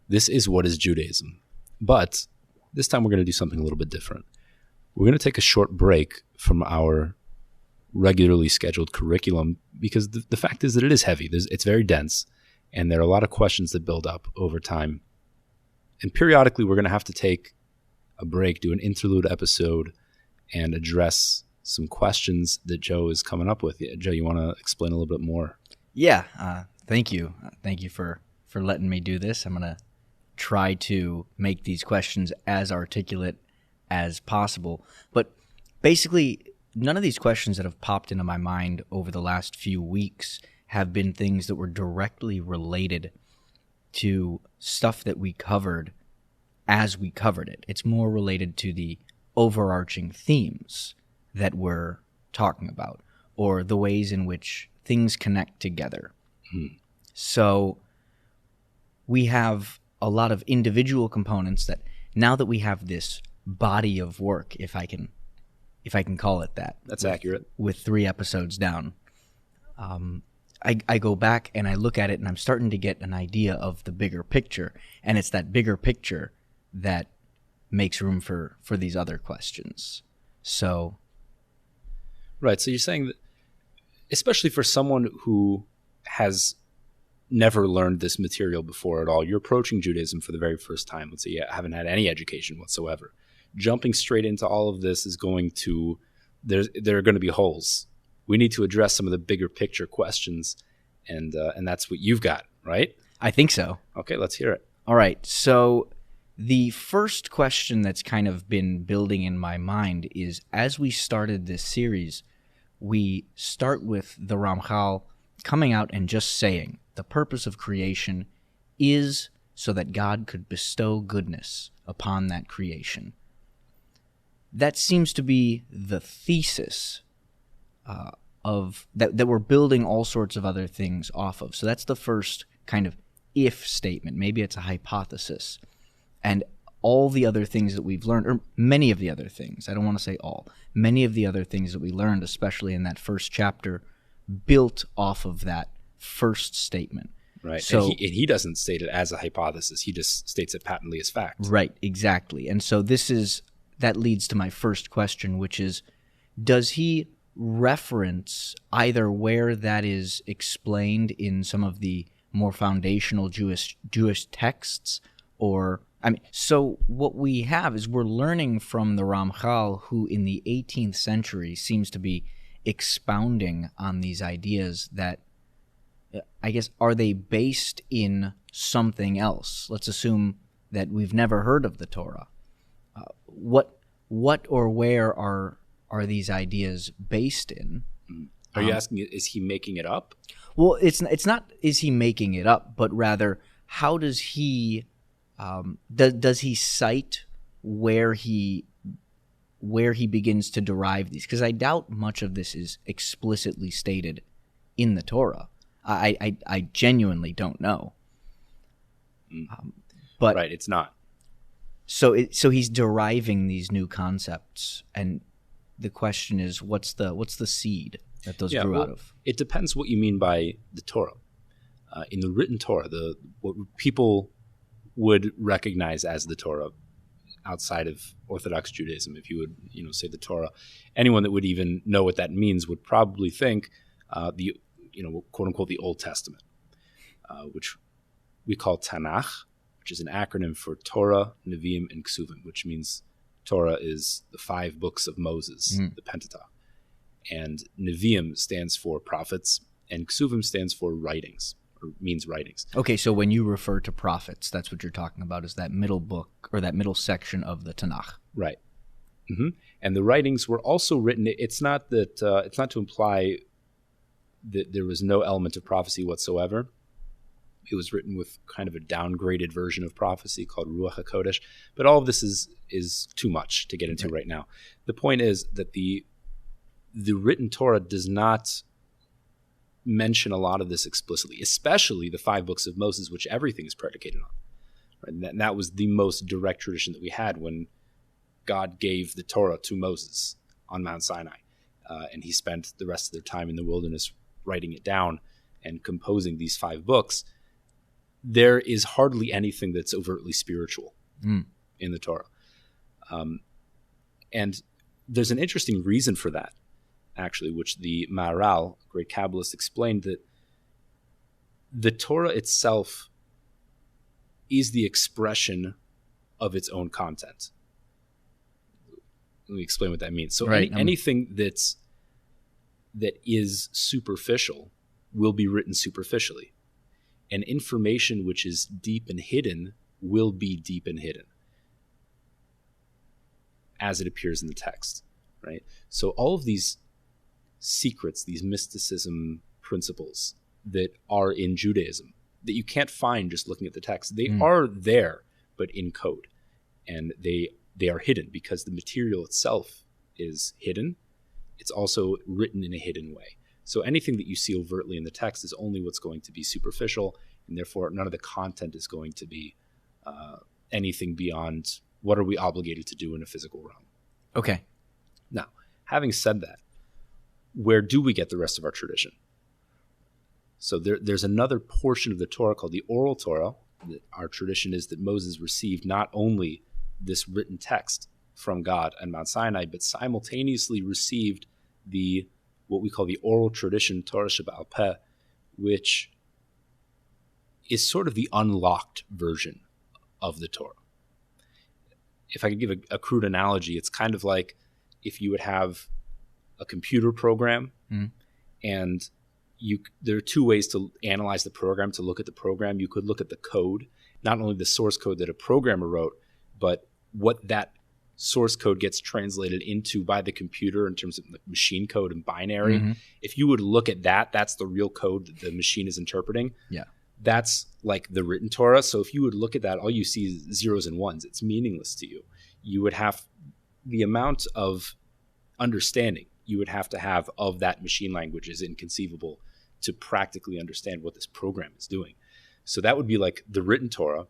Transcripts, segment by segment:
This is What is Judaism? But this time we're going to do something a little bit different. We're going to take a short break from our regularly scheduled curriculum because the fact is that it is heavy. It's very dense, and there are a lot of questions that build up over time. And periodically we're going to have to take a break, do an interlude episode, and address some questions that Joe is coming up with. Joe, you want to explain a little bit more? Yeah, thank you. Thank you for letting me do this. I'm going to try to make these questions as articulate as possible. But basically, none of these questions that have popped into my mind over the last few weeks have been things that were directly related to stuff that we covered as we covered it. It's more related to the overarching themes that we're talking about, or the ways in which things connect together. So we have a lot of individual components that, now that we have this body of work, if I can call it that. That's accurate. With 3 episodes down, I go back and I look at it and I'm starting to get an idea of the bigger picture. And it's that bigger picture that makes room for these other questions. So. Right. So you're saying that, especially for someone who has never learned this material before at all, you're approaching Judaism for the very first time. Let's say you haven't had any education whatsoever. Jumping straight into all of this is going to, there are going to be holes. We need to address some of the bigger picture questions, and that's what you've got, right? I think so. Okay, let's hear it. All right. So the first question that's kind of been building in my mind is, as we started this series, we start with the Ramchal coming out and just saying the purpose of creation is so that God could bestow goodness upon that creation. That seems to be the thesis of that we're building all sorts of other things off of. So that's the first kind of if statement. Maybe it's a hypothesis. And all the other things that we've learned, or many of the other things, I don't want to say all, many of the other things that we learned, especially in that first chapter, built off of that first statement. Right. So, and he doesn't state it as a hypothesis. He just states it patently as fact. Right, exactly. And so that leads to my first question, which is, does he reference either where that is explained in some of the more foundational Jewish texts, or, so what we have is we're learning from the Ramchal, who in the 18th century seems to be expounding on these ideas that, I guess, are they based in something else? Let's assume that we've never heard of the Torah. What or where are these ideas based in? Are you asking, is he making it up? Well, it's not is he making it up, but rather how does he does he cite where he begins to derive these? Because I doubt much of this is explicitly stated in the Torah. I genuinely don't know. But right, it's not. So he's deriving these new concepts, and the question is, what's the seed that those grew out of? It depends what you mean by the Torah. In the written Torah, what people would recognize as the Torah outside of Orthodox Judaism, if you would say the Torah, anyone that would even know what that means would probably think the quote unquote the Old Testament, which we call Tanakh, which is an acronym for Torah, Nevi'im, and Ksuvim, which means Torah is the 5 books of Moses, the Pentateuch. And Nevi'im stands for prophets, and Ksuvim stands for writings, or means writings. Okay, so when you refer to prophets, that's what you're talking about, is that middle book, or that middle section of the Tanakh. Right. Mm-hmm. And the writings were also written, it's not to imply that there was no element of prophecy whatsoever. It was written with kind of a downgraded version of prophecy called Ruach HaKodesh. But all of this is too much to get into right now. The point is that the written Torah does not mention a lot of this explicitly, especially the 5 books of Moses, which everything is predicated on. Right? And that was the most direct tradition that we had when God gave the Torah to Moses on Mount Sinai. And he spent the rest of their time in the wilderness writing it down and composing these 5 books. there is hardly anything that's overtly spiritual in the Torah. And there's an interesting reason for that, actually, which the Maharal, great Kabbalist, explained, that the Torah itself is the expression of its own content. Let me explain what that means. So anything that is superficial will be written superficially. And information which is deep and hidden will be deep and hidden as it appears in the text, right? So all of these secrets, these mysticism principles that are in Judaism that you can't find just looking at the text, they are there, but in code. And they are hidden because the material itself is hidden. It's also written in a hidden way. So anything that you see overtly in the text is only what's going to be superficial, and therefore none of the content is going to be anything beyond what are we obligated to do in a physical realm. Okay. Now, having said that, where do we get the rest of our tradition? So there's another portion of the Torah called the Oral Torah. Our tradition is that Moses received not only this written text from God on Mount Sinai, but simultaneously received what we call the oral tradition, Torah Shebe'al Peh, which is sort of the unlocked version of the Torah. If I could give a crude analogy, it's kind of like if you would have a computer program and there are two ways to analyze the program, to look at the program. You could look at the code, not only the source code that a programmer wrote, but what that source code gets translated into by the computer in terms of machine code and binary. If you would look at that, that's the real code that the machine is interpreting. Yeah. That's like the written Torah. So if you would look at that, all you see is zeros and ones. It's meaningless to you. You would have the amount of understanding you would have to have of that machine language is inconceivable to practically understand what this program is doing. So that would be like the written Torah.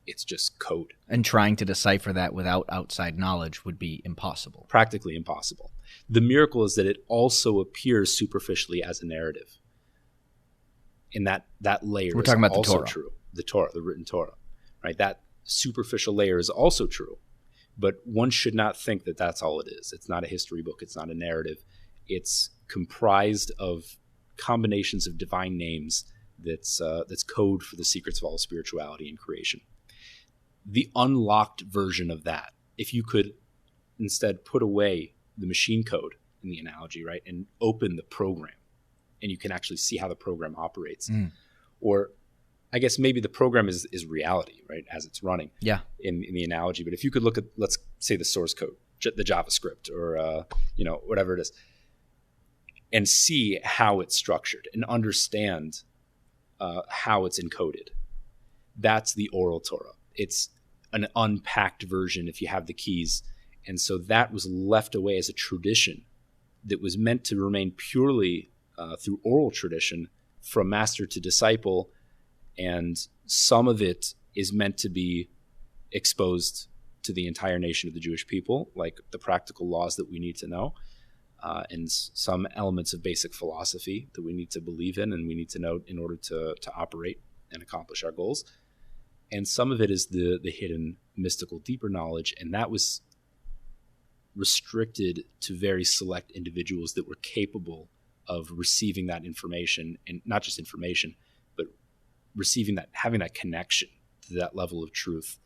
It's just code. And trying to decipher that without outside knowledge would be impossible. Practically impossible. The miracle is that it also appears superficially as a narrative. And that layer We're talking is about the also Torah. true. The Torah, the written Torah, right? That superficial layer is also true. But one should not think that that's all it is. It's not a history book. It's not a narrative. It's comprised of combinations of divine names that's code for the secrets of all spirituality and creation. The unlocked version of that, if you could instead put away the machine code in the analogy, right, and open the program, and you can actually see how the program operates. Or I guess maybe the program is reality, right, as it's running in the analogy. But if you could look at, let's say, the source code, the JavaScript or, whatever it is, and see how it's structured and understand how it's encoded. That's the oral Torah. It's an unpacked version if you have the keys. And so that was left away as a tradition that was meant to remain purely through oral tradition from master to disciple. And some of it is meant to be exposed to the entire nation of the Jewish people, like the practical laws that we need to know, and some elements of basic philosophy that we need to believe in and we need to know in order to operate and accomplish our goals. And some of it is the hidden, mystical, deeper knowledge, and that was restricted to very select individuals that were capable of receiving that information, and not just information, but receiving that, having that connection to that level of truth.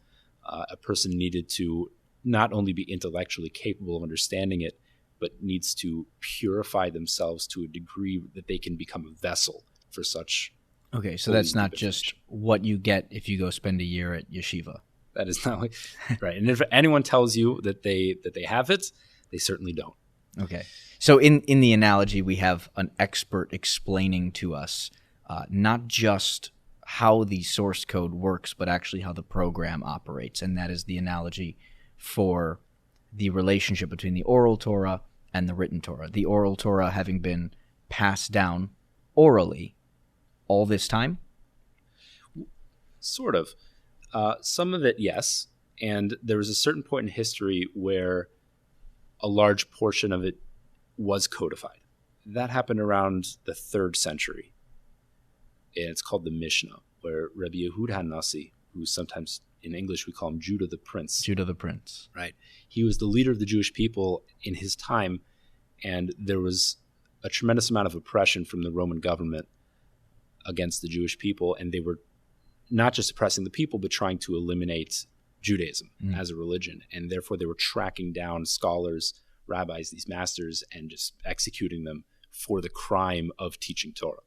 A person needed to not only be intellectually capable of understanding it, but needs to purify themselves to a degree that they can become a vessel for such. Okay, so that's not just what you get if you go spend a year at yeshiva. That is not like, right. And if anyone tells you that they have it, they certainly don't. Okay. So in the analogy, we have an expert explaining to us not just how the source code works, but actually how the program operates. And that is the analogy for the relationship between the oral Torah and the written Torah. The oral Torah having been passed down orally all this time? Sort of. Some of it, yes. And there was a certain point in history where a large portion of it was codified. That happened around the 3rd century. and it's called the Mishnah, where Rabbi Yehuda HaNasi, who sometimes in English we call him Judah the Prince. Judah the Prince. Right. He was the leader of the Jewish people in his time, and there was a tremendous amount of oppression from the Roman government against the Jewish people, and they were not just oppressing the people, but trying to eliminate Judaism as a religion. And therefore they were tracking down scholars, rabbis, these masters, and just executing them for the crime of teaching Torah.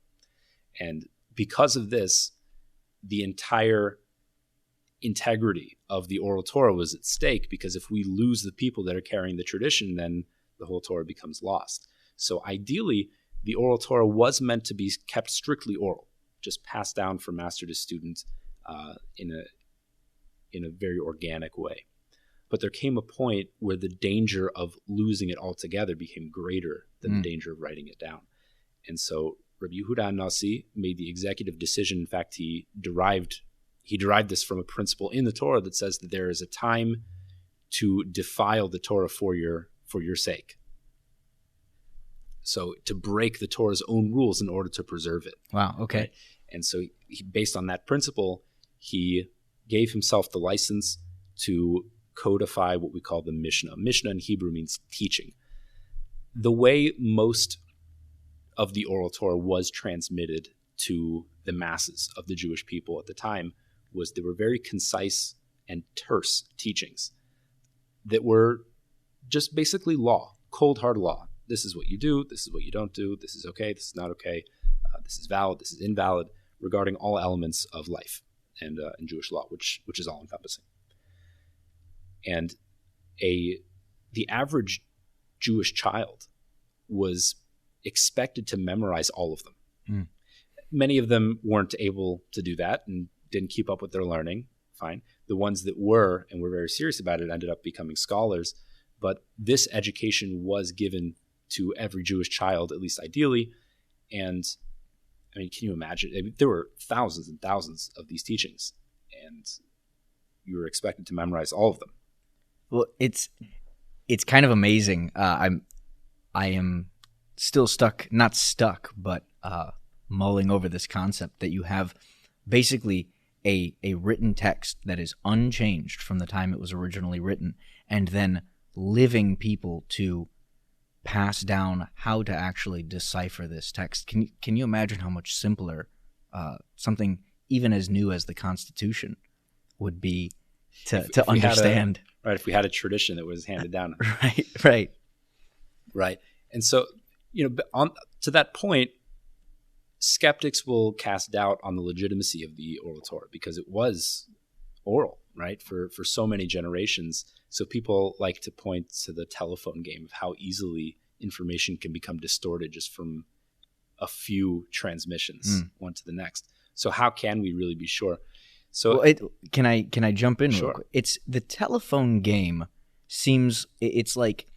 And because of this, the entire integrity of the oral Torah was at stake, because if we lose the people that are carrying the tradition, then the whole Torah becomes lost. So ideally, the oral Torah was meant to be kept strictly oral, just passed down from master to student in a very organic way. But there came a point where the danger of losing it altogether became greater than the danger of writing it down. And so Rabbi Yehuda HaNasi made the executive decision. In fact, he derived this from a principle in the Torah that says that there is a time to defile the Torah for your sake. So to break the Torah's own rules in order to preserve it. Wow, okay. Right? And so based on that principle, he gave himself the license to codify what we call the Mishnah. Mishnah in Hebrew means teaching. The way most of the oral Torah was transmitted to the masses of the Jewish people at the time was they were very concise and terse teachings that were just basically law, cold hard law. This is what you do, this is what you don't do, this is okay, this is not okay, this is valid, this is invalid, regarding all elements of life and Jewish law, which is all encompassing. And the average Jewish child was expected to memorize all of them. Many of them weren't able to do that and didn't keep up with their learning. Fine. The ones that were and were very serious about it ended up becoming scholars. But this education was given to every Jewish child, at least ideally. And I mean, can you imagine? I mean, there were thousands and thousands of these teachings, and you were expected to memorize all of them. Well, it's kind of amazing. I am still not stuck, but mulling over this concept that you have basically a written text that is unchanged from the time it was originally written, and then living people to pass down how to actually decipher this text. Can you imagine how much simpler something even as new as the Constitution would be to understand? Right, if we had a tradition that was handed down. Right. And so, to that point, skeptics will cast doubt on the legitimacy of the oral Torah because it was oral, right, for so many generations. So people like to point to the telephone game of how easily information can become distorted just from a few transmissions, one to the next. So how can we really be sure? So can I jump in? Sure. Real quick? It's the telephone game seems like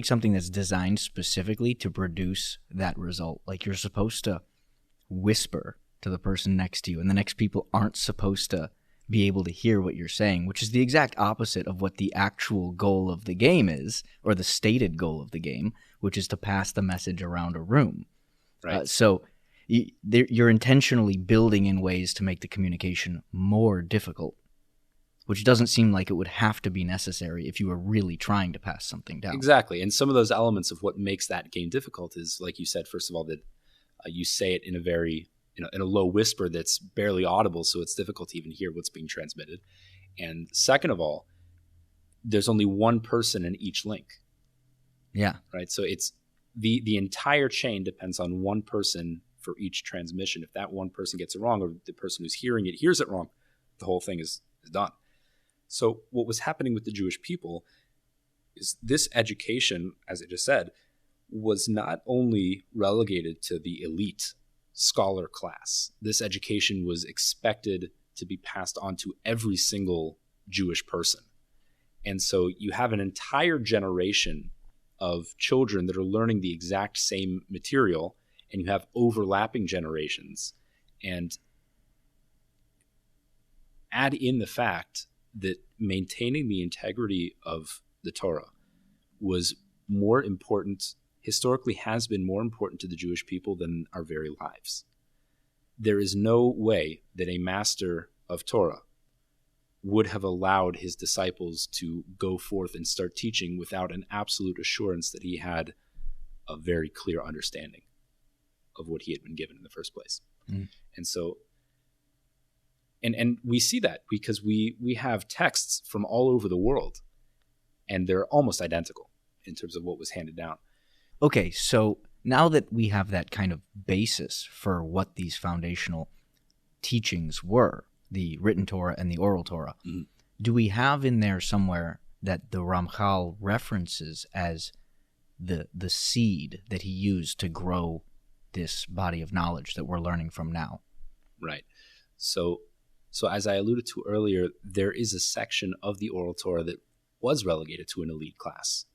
something that's designed specifically to produce that result. Like you're supposed to whisper to the person next to you, and the next people aren't supposed to be able to hear what you're saying, which is the exact opposite of what the actual goal of the game is, or the stated goal of the game, which is to pass the message around a room. Right. So you're intentionally building in ways to make the communication more difficult, which doesn't seem like it would have to be necessary if you were really trying to pass something down. Exactly. And some of those elements of what makes that game difficult is, like you said, first of all, that you say it in a very in a low whisper that's barely audible, so it's difficult to even hear what's being transmitted. And second of all, there's only one person in each link. Yeah. Right. So it's the entire chain depends on one person for each transmission. If that one person gets it wrong, or the person who's hearing it hears it wrong, the whole thing is done. So what was happening with the Jewish people is this education, as I just said, was not only relegated to the elite scholar class. This education was expected to be passed on to every single Jewish person. And so you have an entire generation of children that are learning the exact same material, and you have overlapping generations. And add in the fact that maintaining the integrity of the Torah was more important, historically has been more important to the Jewish people than our very lives. there is no way that a master of Torah would have allowed his disciples to go forth and start teaching without an absolute assurance that he had a very clear understanding of what he had been given in the first place. And so, and we see that because we have texts from all over the world, and they're almost identical in terms of what was handed down. Okay, so now that we have that kind of basis for what these foundational teachings were, the written Torah and the oral Torah, do we have in there somewhere that the Ramchal references as the seed that he used to grow this body of knowledge that we're learning from now? Right. So as I alluded to earlier, there is a section of the oral Torah that was relegated to an elite class,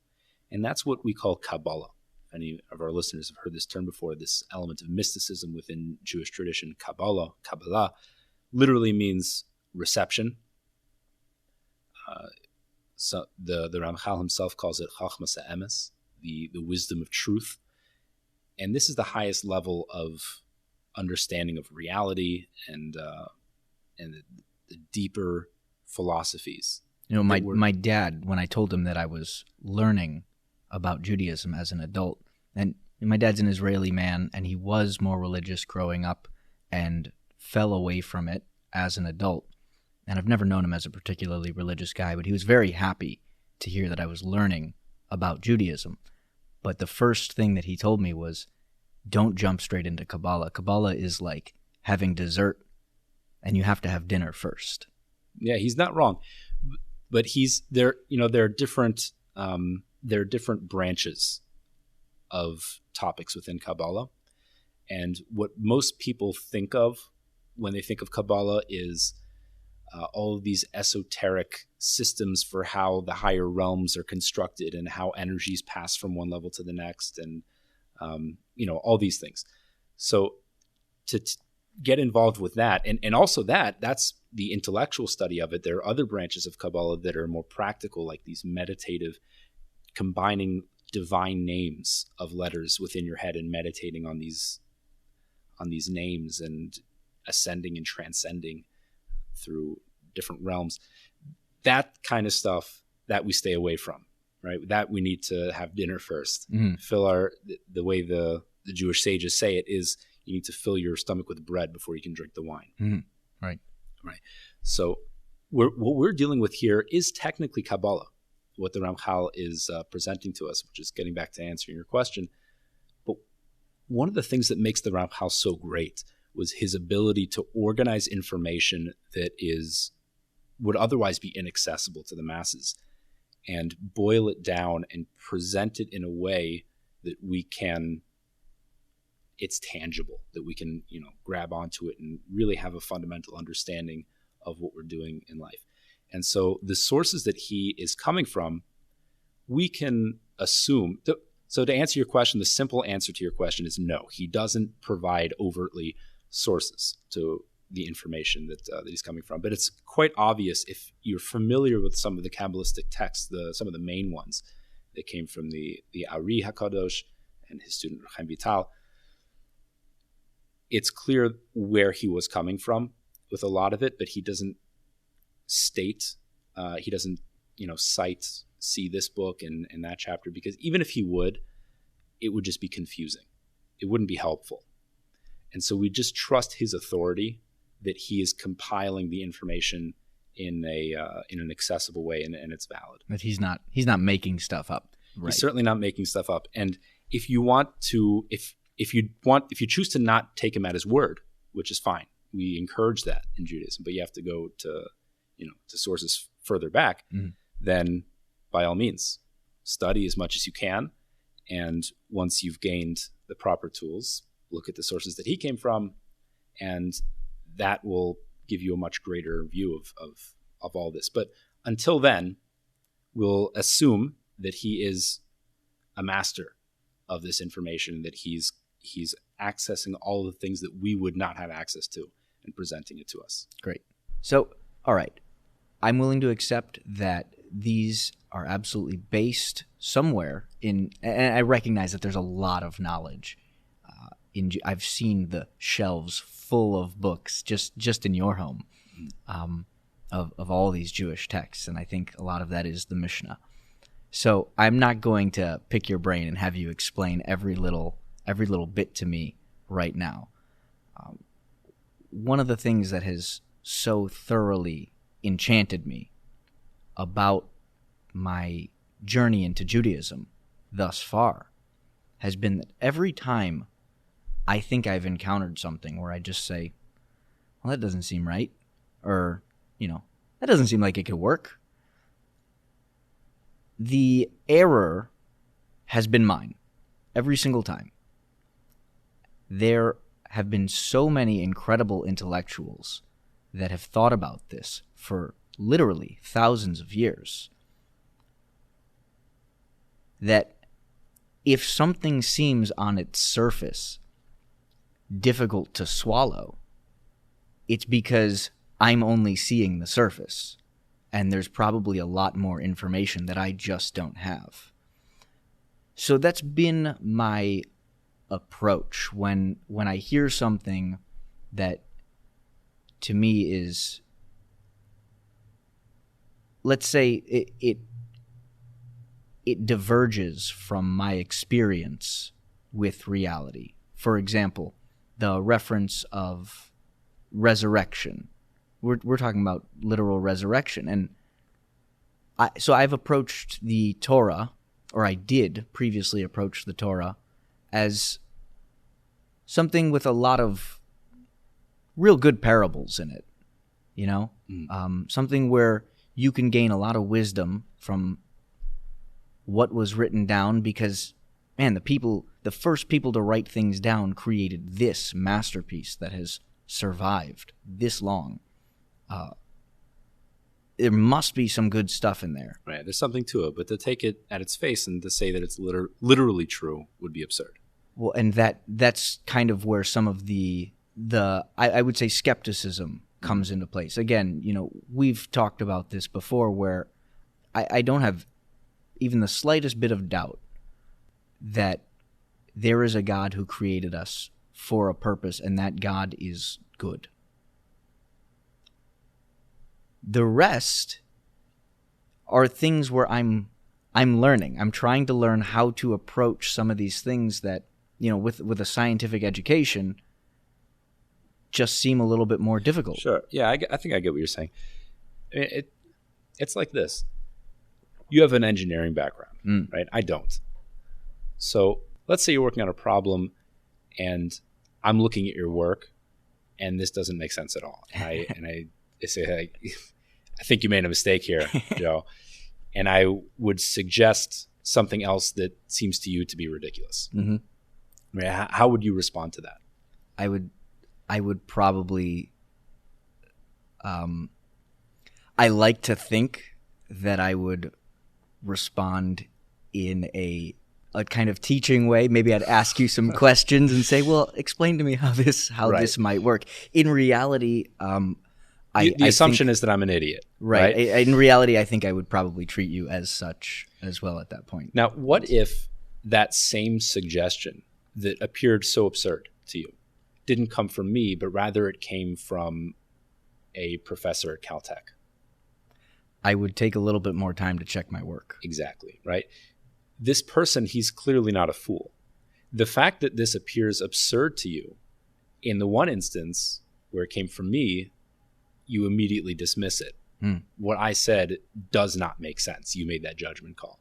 and that's what we call Kabbalah. Any of our listeners have heard this term before, this element of mysticism within Jewish tradition. Kabbalah literally means reception. So the Ramchal himself calls it Chachmas HaEmes, the wisdom of truth. And this is the highest level of understanding of reality and the deeper philosophies. You know, my dad, when I told him that I was learning about Judaism as an adult, and my dad's an Israeli man, and he was more religious growing up and fell away from it as an adult. And I've never known him as a particularly religious guy, but he was very happy to hear that I was learning about Judaism. But the first thing that he told me was, don't jump straight into Kabbalah. Kabbalah is like having dessert, and you have to have dinner first. Yeah, he's not wrong. But there are different branches of topics within Kabbalah. And what most people think of when they think of Kabbalah is all of these esoteric systems for how the higher realms are constructed and how energies pass from one level to the next, and all these things. So to get involved with that, and also that's the intellectual study of it. There are other branches of Kabbalah that are more practical, like these meditative, combining divine names of letters within your head and meditating on these names and ascending and transcending through different realms. That kind of stuff that we stay away from, right? That we need to have dinner first. Fill the way the Jewish sages say it is, you need to fill your stomach with bread before you can drink the wine. Right. So what we're dealing with here is technically Kabbalah, what the Ramchal is presenting to us, which is getting back to answering your question. But one of the things that makes the Ramchal so great was his ability to organize information that would otherwise be inaccessible to the masses, and boil it down and present it in a way that it's tangible, that we can, grab onto it and really have a fundamental understanding of what we're doing in life. And so the sources that he is coming from, we can assume. So to answer your question, the simple answer to your question is no. He doesn't provide overtly sources to the information that he's coming from. But it's quite obvious if you're familiar with some of the Kabbalistic texts, some of the main ones that came from the Ari HaKadosh and his student Chaim Vital. It's clear where he was coming from with a lot of it, but he doesn't state, he doesn't, cite, see this book and that chapter, because even if he would, it would just be confusing. It wouldn't be helpful. And so we just trust his authority that he is compiling the information in an accessible way, and it's valid. But he's not making stuff up. Right. He's certainly not making stuff up. And if you choose to not take him at his word, which is fine, we encourage that in Judaism, but you have to go to sources further back, then by all means, study as much as you can. And once you've gained the proper tools, look at the sources that he came from, and that will give you a much greater view of all this. But until then, we'll assume that he is a master of this information, that he's accessing all the things that we would not have access to and presenting it to us. Great. So, all right. I'm willing to accept that these are absolutely based somewhere in, and I recognize that there's a lot of knowledge I've seen the shelves full of books just in your home, of all these Jewish texts, and I think a lot of that is the Mishnah. So I'm not going to pick your brain and have you explain every little bit to me right now. One of the things that has so thoroughly enchanted me about my journey into Judaism thus far has been that every time I think I've encountered something where I just say, well, that doesn't seem right, or, that doesn't seem like it could work, the error has been mine every single time. There have been so many incredible intellectuals that have thought about this for literally thousands of years that if something seems on its surface difficult to swallow, it's because I'm only seeing the surface, and there's probably a lot more information that I just don't have. So that's been my approach when I hear something that to me is, let's say it diverges from my experience with reality. For example, the reference of resurrection. We're talking about literal resurrection, and I've approached the Torah, or I did previously approach the Torah, as something with a lot of real good parables in it, something where you can gain a lot of wisdom from what was written down, because, man, the first people to write things down created this masterpiece that has survived this long. There must be some good stuff in there. Right, there's something to it, but to take it at its face and to say that it's literally true would be absurd. Well, and that's kind of where some of the I would say skepticism comes into place. Again, we've talked about this before, where I don't have even the slightest bit of doubt that there is a God who created us for a purpose, and that God is good. The rest are things where I'm learning. I'm trying to learn how to approach some of these things that, with a scientific education, just seem a little bit more difficult. Sure. Yeah, I think I get what you're saying. It's like this. You have an engineering background, right? I don't. So let's say you're working on a problem, and I'm looking at your work, and this doesn't make sense at all. And I say, hey, I think you made a mistake here, Joe. And I would suggest something else that seems to you to be ridiculous. Mm-hmm. I mean, how would you respond to that? I would probably, I like to think that I would respond in a kind of teaching way. Maybe I'd ask you some questions and say, well, explain to me how this might work. In reality, the assumption is that I'm an idiot. Right. In reality, I think I would probably treat you as such as well at that point. Now, what if that same suggestion that appeared so absurd to you didn't come from me, but rather it came from a professor at Caltech? I would take a little bit more time to check my work. Exactly, right? This person, he's clearly not a fool. The fact that this appears absurd to you, in the one instance where it came from me, you immediately dismiss it. What I said does not make sense. You made that judgment call.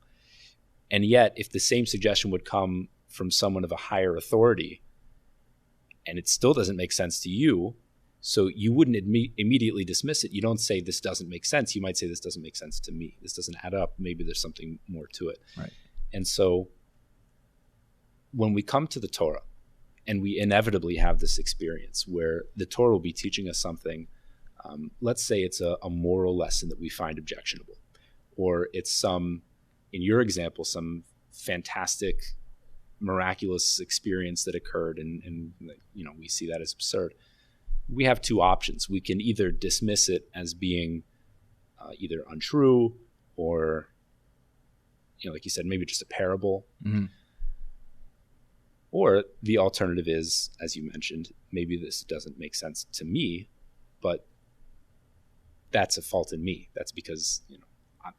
And yet, if the same suggestion would come from someone of a higher authority, and it still doesn't make sense to you, so you wouldn't immediately dismiss it. You don't say, this doesn't make sense. You might say, this doesn't make sense to me. This doesn't add up. Maybe there's something more to it. Right. And so when we come to the Torah, and we inevitably have this experience where the Torah will be teaching us something, let's say it's a moral lesson that we find objectionable, or it's in your example, some fantastic, miraculous experience that occurred, and we see that as absurd. We have two options. We can either dismiss it as being either untrue or, like you said, maybe just a parable. Mm-hmm. Or the alternative is, as you mentioned, maybe this doesn't make sense to me, but that's a fault in me. That's because,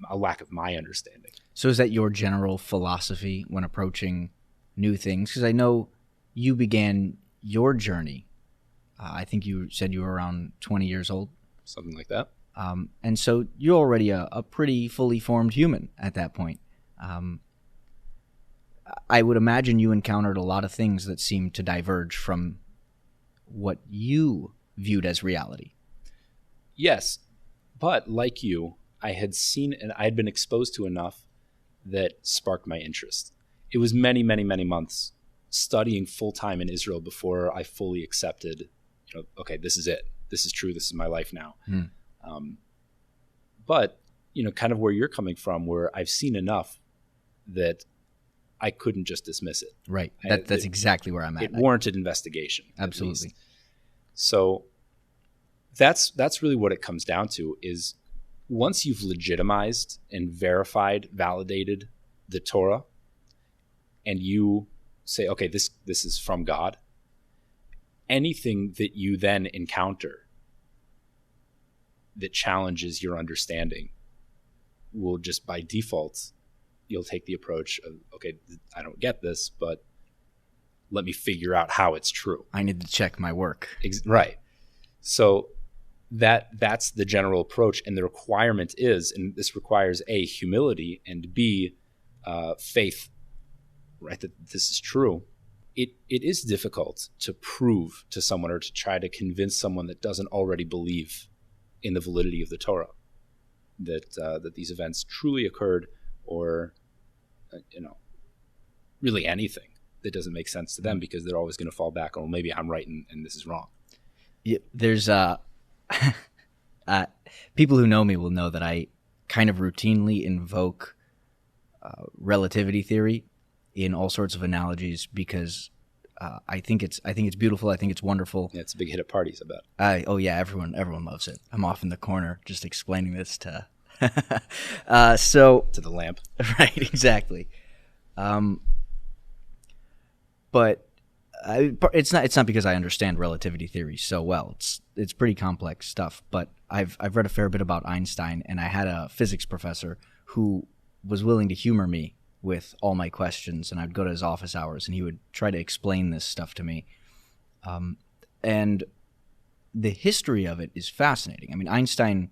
a lack of my understanding. So is that your general philosophy when approaching new things? Because I know you began your journey. I think you said you were around 20 years old. Something like that. And so you're already a pretty fully formed human at that point. I would imagine you encountered a lot of things that seemed to diverge from what you viewed as reality. Yes, but like you, I had seen and I had been exposed to enough that sparked my interest. It was many, many, many months studying full-time in Israel before I fully accepted, okay, this is it. This is true. This is my life now. But, kind of where you're coming from, where I've seen enough that I couldn't just dismiss it. Right. That's exactly where I'm at. It warranted investigation. Absolutely. So that's really what it comes down to is once you've legitimized and verified, validated the Torah, and you say, okay, this is from God, anything that you then encounter that challenges your understanding will just by default, you'll take the approach of, okay, I don't get this, but let me figure out how it's true. I need to check my work. Right. So that's the general approach. And the requirement is, and this requires A, humility, and B, faith, right, that this is true. It is difficult to prove to someone or to try to convince someone that doesn't already believe in the validity of the Torah, that these events truly occurred, or really anything that doesn't make sense to them, because they're always going to fall back on, well, maybe I'm right and this is wrong. Yeah, there's people who know me will know that I kind of routinely invoke relativity theory in all sorts of analogies because I think it's beautiful. I think it's wonderful. Yeah, it's a big hit at parties, I bet. Oh yeah, everyone loves it. I'm off in the corner just explaining this to to the lamp. Right, exactly. But it's not because I understand relativity theory so well. It's pretty complex stuff. But I've read a fair bit about Einstein, and I had a physics professor who was willing to humor me with all my questions, and I'd go to his office hours, and he would try to explain this stuff to me. And the history of it is fascinating. I mean, Einstein,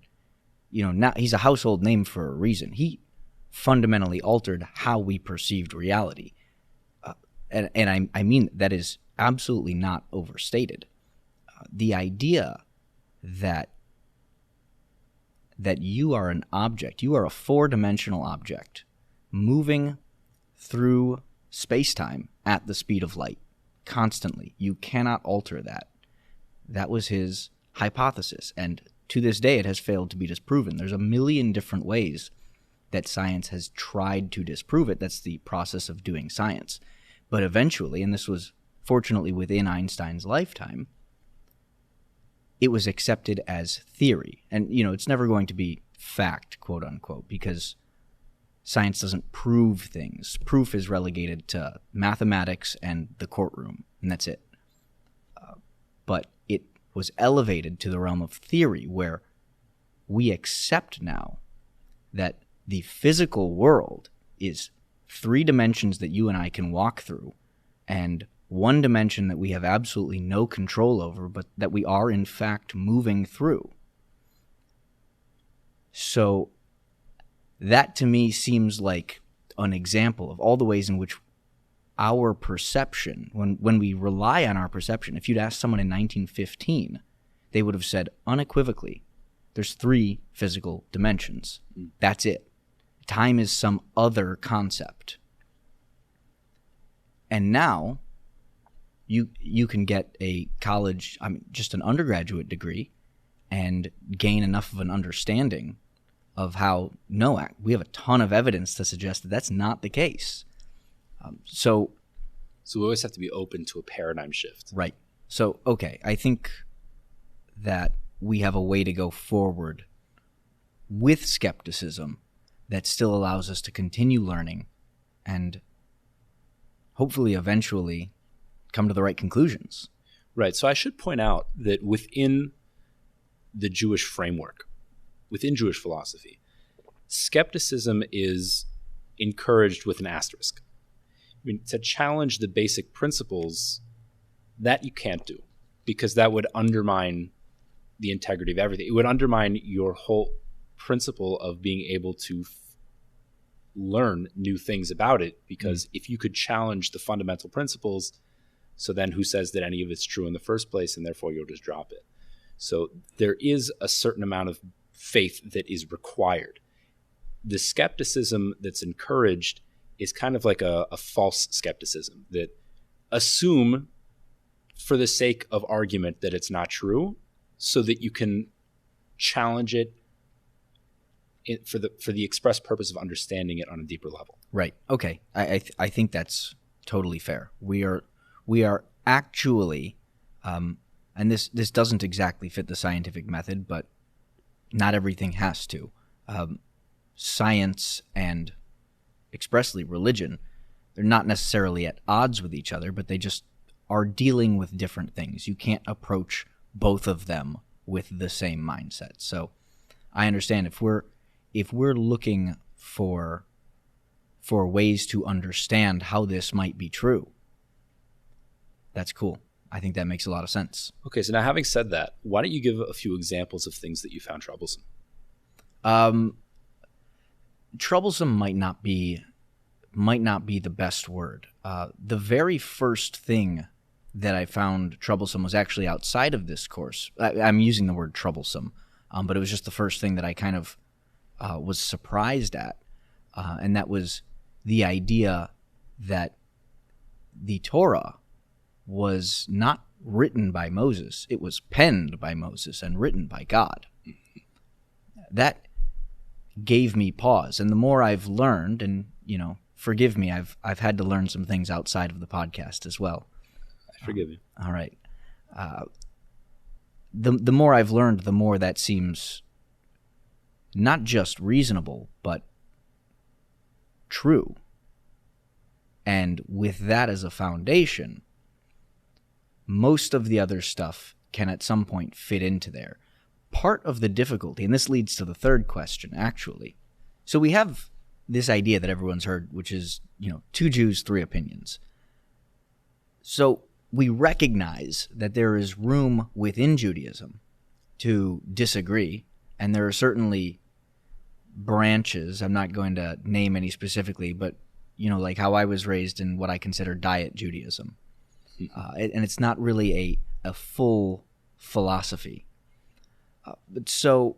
now he's a household name for a reason. He fundamentally altered how we perceived reality. And I mean, that is absolutely not overstated. The idea that you are an object, you are a four-dimensional object, moving through space-time at the speed of light, constantly. You cannot alter that. That was his hypothesis, and to this day it has failed to be disproven. There's a million different ways that science has tried to disprove it. That's the process of doing science. But eventually, and this was fortunately within Einstein's lifetime, it was accepted as theory. And, it's never going to be fact, quote unquote, because science doesn't prove things. Proof is relegated to mathematics and the courtroom, and that's it. But it was elevated to the realm of theory, where we accept now that the physical world is 3 dimensions that you and I can walk through, and 1 dimension that we have absolutely no control over, but that we are in fact moving through. So that to me seems like an example of all the ways in which our perception, when we rely on our perception, if you'd asked someone in 1915, they would have said unequivocally, there's 3 physical dimensions. That's it. Time is some other concept. And now you can get a college, just an undergraduate degree, and gain enough of an understanding of how, no, we have a ton of evidence to suggest that that's not the case. So we always have to be open to a paradigm shift. Right. So, okay, I think that we have a way to go forward with skepticism that still allows us to continue learning and hopefully eventually come to the right conclusions. Right. So I should point out that within the Jewish framework, within Jewish philosophy, skepticism is encouraged with an asterisk. I mean, to challenge the basic principles, that you can't do, because that would undermine the integrity of everything. It would undermine your whole principle of being able to learn new things about it, because if you could challenge the fundamental principles, so then who says that any of it's true in the first place, and therefore you'll just drop it. So there is a certain amount of faith that is required. The skepticism that's encouraged is kind of like a false skepticism that assume for the sake of argument that it's not true, so that you can challenge it for the express purpose of understanding it on a deeper level. Right. Okay. I think that's totally fair. We are actually, and this doesn't exactly fit the scientific method, but not everything has to. Science and expressly religion, they're not necessarily at odds with each other, but they just are dealing with different things. You can't approach both of them with the same mindset. So I understand if we're looking for ways to understand how this might be true, that's cool. I think that makes a lot of sense. Okay, so now having said that, why don't you give a few examples of things that you found troublesome? Troublesome might not be the best word. The very first thing that I found troublesome was actually outside of this course. I'm using the word troublesome, but it was just the first thing that I kind of was surprised at, and that was the idea that the Torah was not written by Moses. It was penned by Moses and written by God. That gave me pause. And the more I've learned, and forgive me, I've had to learn some things outside of the podcast as well. I forgive you. All right. The more I've learned, the more that seems not just reasonable, but true. And with that as a foundation, most of the other stuff can at some point fit into there. Part of the difficulty, and this leads to the third question, actually. So we have this idea that everyone's heard, which is, 2 Jews, 3 opinions. So we recognize that there is room within Judaism to disagree, and there are certainly branches. I'm not going to name any specifically, but, like how I was raised in what I consider diet Judaism. And it's not really a full philosophy. But so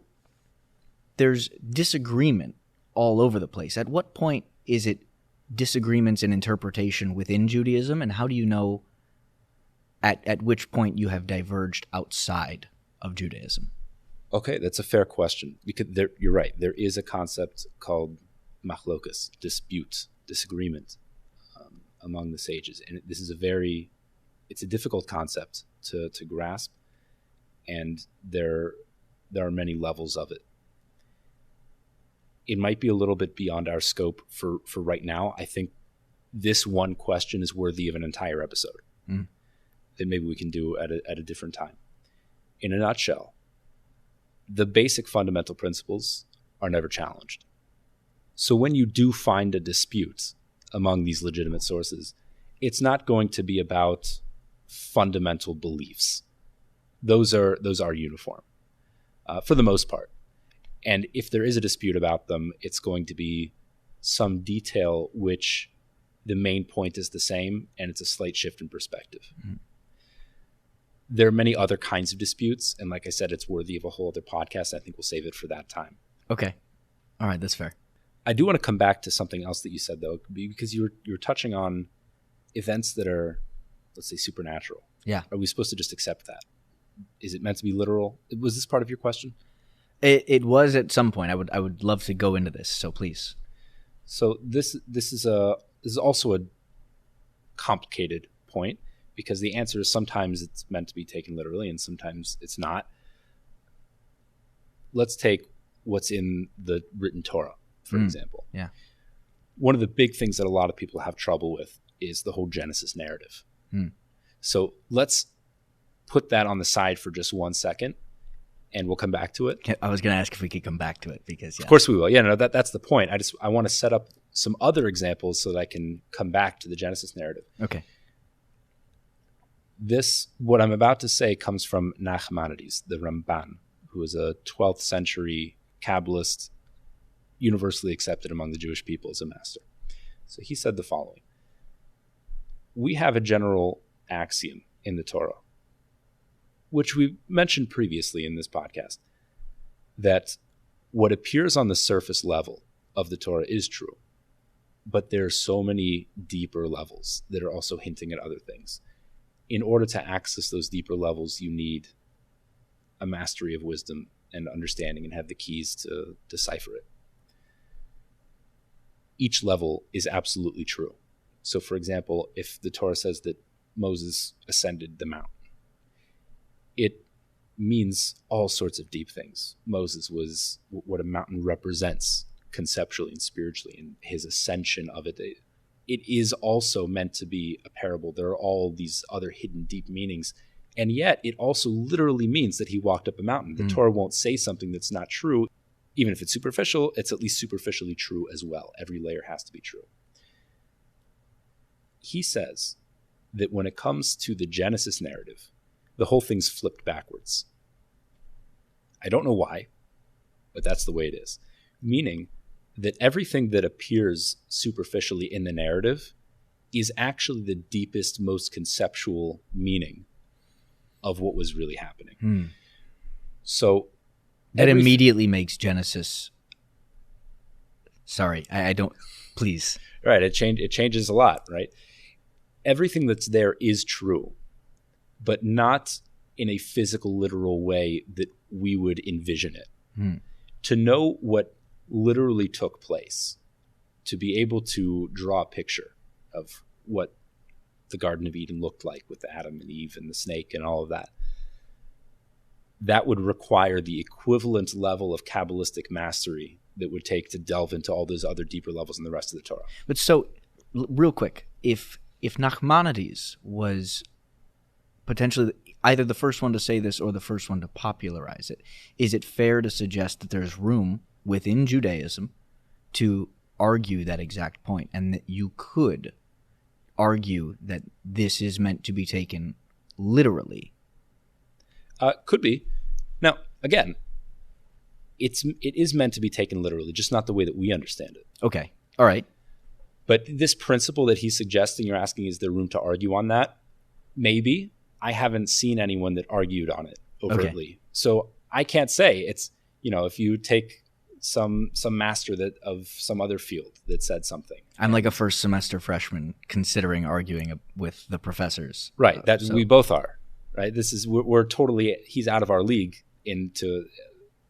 there's disagreement all over the place. At what point is it disagreements in interpretation within Judaism, and how do you know at which point you have diverged outside of Judaism? Okay, that's a fair question. Because you're right. There is a concept called machlokas, dispute, disagreement among the sages. And this is it's a difficult concept to grasp, and there are many levels of it. It might be a little bit beyond our scope for right now. I think this one question is worthy of an entire episode that maybe we can do at a different time. In a nutshell, the basic fundamental principles are never challenged. So when you do find a dispute among these legitimate sources, it's not going to be about fundamental beliefs. Those are uniform for the most part. And if there is a dispute about them, it's going to be some detail which the main point is the same, and it's a slight shift in perspective. Mm-hmm. There are many other kinds of disputes, and like I said, it's worthy of a whole other podcast. I think we'll save it for that time. Okay. All right, that's fair. I do want to come back to something else that you said, though, because you're touching on events that are, let's say, supernatural. Yeah. Are we supposed to just accept that? Is it meant to be literal? Was this part of your question? It was at some point. I would love to go into this, so please. So this is also a complicated point, because the answer is sometimes it's meant to be taken literally and sometimes it's not. Let's take what's in the written Torah, for example. Yeah. One of the big things that a lot of people have trouble with is the whole Genesis narrative. So let's put that on the side for just 1 second, and we'll come back to it. I was going to ask if we could come back to it because, Of course we will. Yeah, no, that's the point. I want to set up some other examples so that I can come back to the Genesis narrative. Okay. What I'm about to say comes from Nachmanides, the Ramban, who is a 12th century Kabbalist, universally accepted among the Jewish people as a master. So he said the following: we have a general axiom in the Torah, which we mentioned previously in this podcast, that what appears on the surface level of the Torah is true, but there are so many deeper levels that are also hinting at other things. In order to access those deeper levels, you need a mastery of wisdom and understanding and have the keys to decipher it. Each level is absolutely true. So, for example, if the Torah says that Moses ascended the mountain, it means all sorts of deep things. Moses was what a mountain represents conceptually and spiritually, and his ascension of it. It is also meant to be a parable. There are all these other hidden deep meanings. And yet it also literally means that he walked up a mountain. The Torah won't say something that's not true. Even if it's superficial, it's at least superficially true as well. Every layer has to be true. He says that when it comes to the Genesis narrative, the whole thing's flipped backwards. I don't know why, but that's the way it is. Meaning that everything that appears superficially in the narrative is actually the deepest, most conceptual meaning of what was really happening. So that immediately makes Genesis. Sorry, I don't. Please. Right, it changes a lot, right? Everything that's there is true, but not in a physical, literal way that we would envision it. To know what literally took place, to be able to draw a picture of what the Garden of Eden looked like with Adam and Eve and the snake and all of that, that would require the equivalent level of Kabbalistic mastery that would take to delve into all those other deeper levels in the rest of the Torah. But so, real quick, if Nachmanides was potentially either the first one to say this or the first one to popularize it, is it fair to suggest that there's room within Judaism to argue that exact point, and that you could argue that this is meant to be taken literally? Could be. Now, again, it is meant to be taken literally, just not the way that we understand it. Okay. All right. But this principle that he's suggesting, you're asking, is there room to argue on that? Maybe. I haven't seen anyone that argued on it overtly. Okay. So I can't say. It's, if you take some master of some other field that said something. I'm like a first semester freshman considering arguing with the professors. Right. We both are. Right. We're totally, he's out of our league into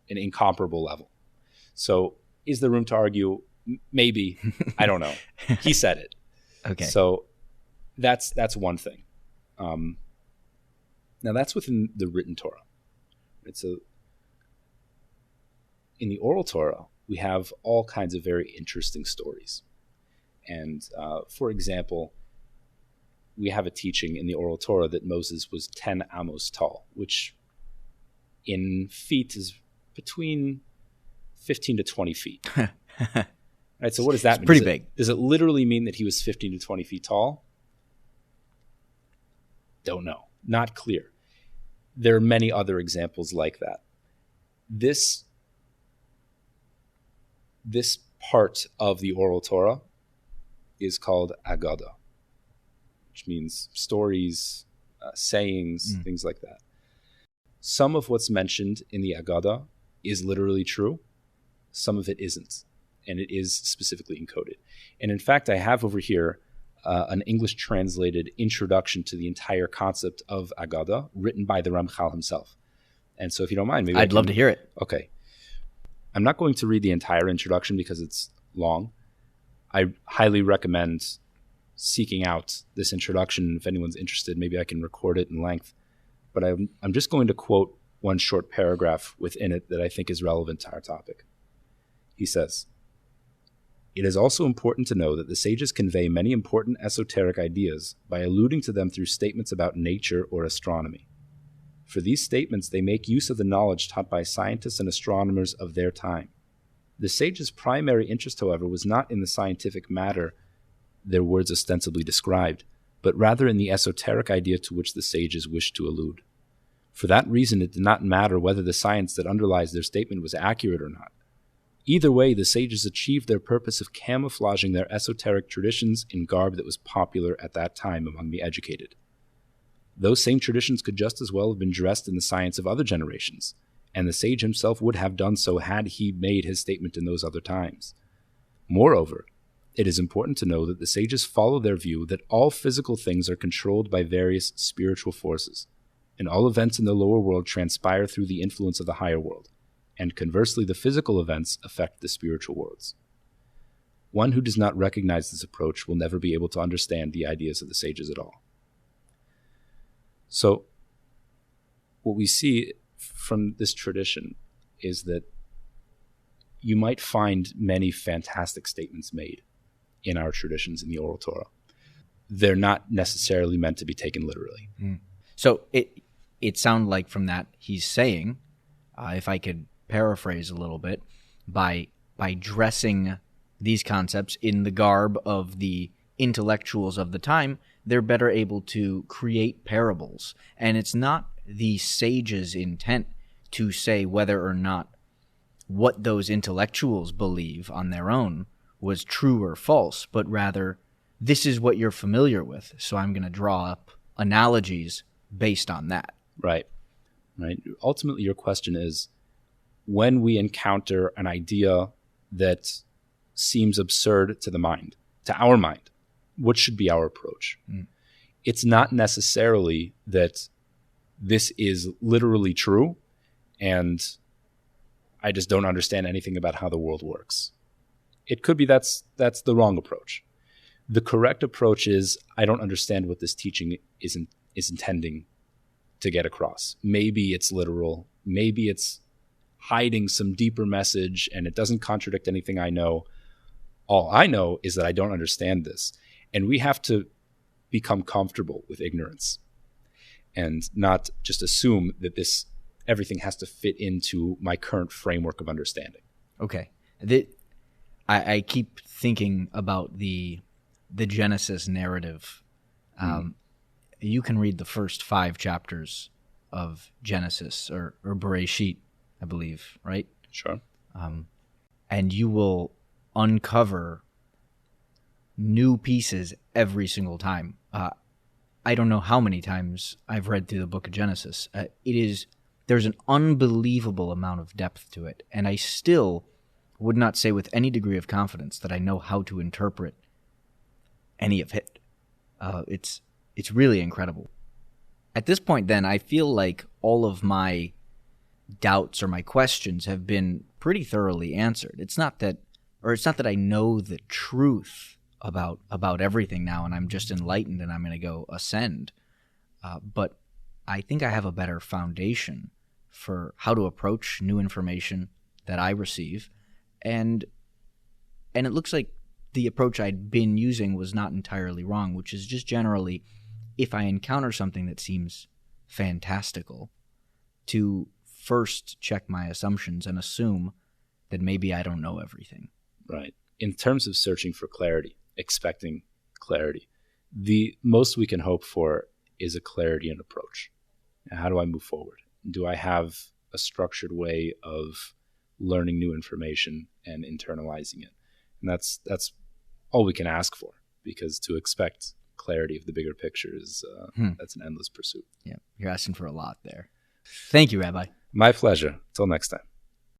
an incomparable level. So is there room to argue? Maybe. I don't know. He said it. Okay. So that's one thing. Now that's within the written Torah. In the oral Torah, we have all kinds of very interesting stories. And for example, we have a teaching in the oral Torah that Moses was 10 amos tall, which in feet is between 15 to 20 feet. Right, so what does that mean? Pretty big. Does it literally mean that he was 15 to 20 feet tall? Don't know. Not clear. There are many other examples like that. This part of the oral Torah is called Agada, which means stories, sayings, things like that. Some of what's mentioned in the Agada is literally true. Some of it isn't, and it is specifically encoded. And in fact, I have over here an English translated introduction to the entire concept of Agada written by the Ramchal himself. And so if you don't mind, maybe I'd love to hear it. Okay. I'm not going to read the entire introduction because it's long. I highly recommend seeking out this introduction. If anyone's interested, maybe I can record it in length. But I'm just going to quote one short paragraph within it that I think is relevant to our topic. He says, It is also important to know that the sages convey many important esoteric ideas by alluding to them through statements about nature or astronomy. For these statements, they make use of the knowledge taught by scientists and astronomers of their time. The sages' primary interest, however, was not in the scientific matter their words ostensibly described, but rather in the esoteric idea to which the sages wished to allude. For that reason, it did not matter whether the science that underlies their statement was accurate or not. Either way, the sages achieved their purpose of camouflaging their esoteric traditions in garb that was popular at that time among the educated. Those same traditions could just as well have been dressed in the science of other generations, and the sage himself would have done so had he made his statement in those other times. Moreover, it is important to know that the sages follow their view that all physical things are controlled by various spiritual forces, and all events in the lower world transpire through the influence of the higher world, and conversely the physical events affect the spiritual worlds. One who does not recognize this approach will never be able to understand the ideas of the sages at all. So, what we see from this tradition is that you might find many fantastic statements made in our traditions in the Oral Torah. They're not necessarily meant to be taken literally. So it sounds like from that he's saying, if I could paraphrase a little bit, by dressing these concepts in the garb of the intellectuals of the time, they're better able to create parables. And it's not the sage's intent to say whether or not what those intellectuals believe on their own was true or false, but rather, this is what you're familiar with, so I'm going to draw up analogies based on that. Right. Ultimately, your question is, when we encounter an idea that seems absurd to the mind, to our mind, what should be our approach? It's not necessarily that this is literally true and I just don't understand anything about how the world works. It could be that's the wrong approach. The correct approach is, I don't understand what this teaching is intending to get across. Maybe it's literal. Maybe it's hiding some deeper message and it doesn't contradict anything I know. All I know is that I don't understand this. And we have to become comfortable with ignorance and not just assume that everything has to fit into my current framework of understanding. Okay. I keep thinking about the Genesis narrative. You can read the first 5 chapters of Genesis or Bereshit, I believe, right? Sure. And you will uncover new pieces every single time. I don't know how many times I've read through the book of Genesis. There's an unbelievable amount of depth to it, and I still would not say with any degree of confidence that I know how to interpret any of it. It's really incredible. At this point, then, I feel like all of my doubts or my questions have been pretty thoroughly answered. It's not that I know the truth about everything now, and I'm just enlightened and I'm going to go ascend. But I think I have a better foundation for how to approach new information that I receive, and it looks like the approach I'd been using was not entirely wrong, which is just generally, if I encounter something that seems fantastical, to first check my assumptions and assume that maybe I don't know everything. Right. In terms of searching for clarity, expecting clarity, the most we can hope for is a clarity in approach. How do I move forward? Do I have a structured way of learning new information and internalizing it? And that's all we can ask for, because to expect clarity of the bigger picture is that's an endless pursuit. Yeah, you're asking for a lot there. Thank you, Rabbi. My pleasure. Till next time.